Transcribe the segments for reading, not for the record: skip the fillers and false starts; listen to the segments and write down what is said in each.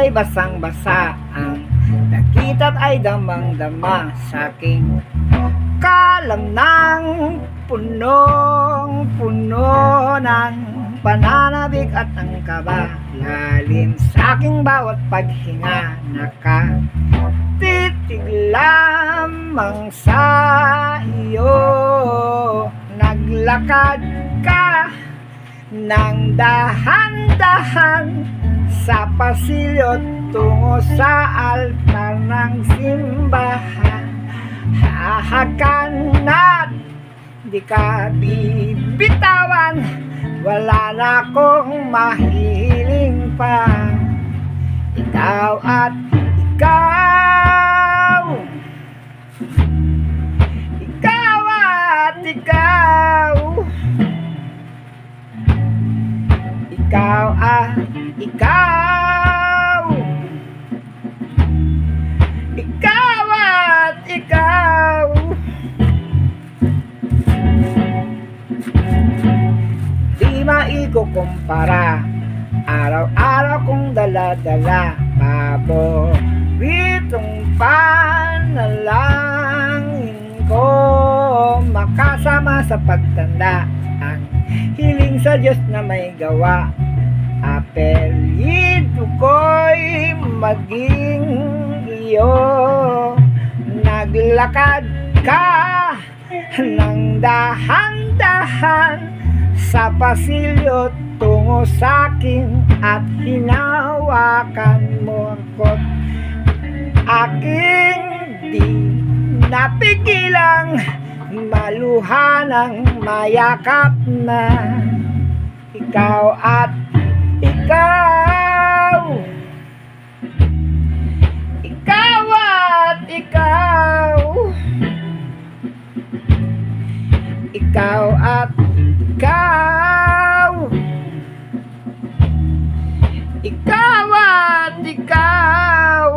ay basang-basa, ang nakita't ay damang-dama sa aking kalamnang punong-puno ng pananabik at ang kaba. Lalim sa aking bawat paghinga, nakatitig lamang sa iyo. Naglakad ka ng dahan-dahan sa pasilyo tungo sa altar ng simbahan. Hahakan at di ka bibitawan, wala na akong mahihiling pa. Ikaw at ikaw, ikaw at ikaw, ikaw at ikaw, ikaw at ikaw. Di maikukumpara, araw-araw kong dala-dala, paboritong panalangin ko, makasama sa pagtanda, ang hiling sa Diyos na may gawa. Apelyido ko'y maging iyo. Naglakad ka ng dahan-dahan sa pasilyo tungo sa'kin at hinawakan mo ako't aking di napigilang maluha ng mayakap na ikaw at ikaw, ikaw at ikaw, ikaw at ikaw, ikaw at ikaw.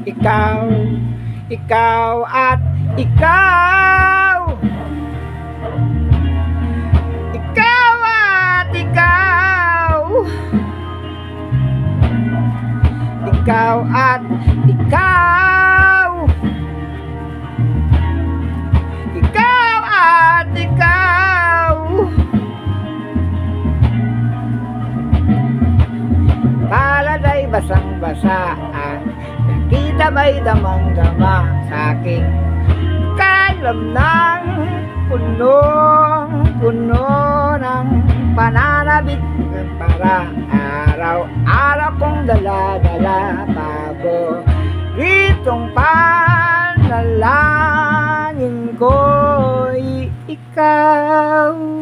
Ikaw, ikaw at ikaw, ikaw at ikaw, ikaw at ikaw, ikaw at ikaw. Palad ay basang-basa, ang nakita may damang-dama sa aking kalamnang punong-puno ng pananabik. Para araw-araw kong dala-dala, paboritong panalangin ko'y ikaw.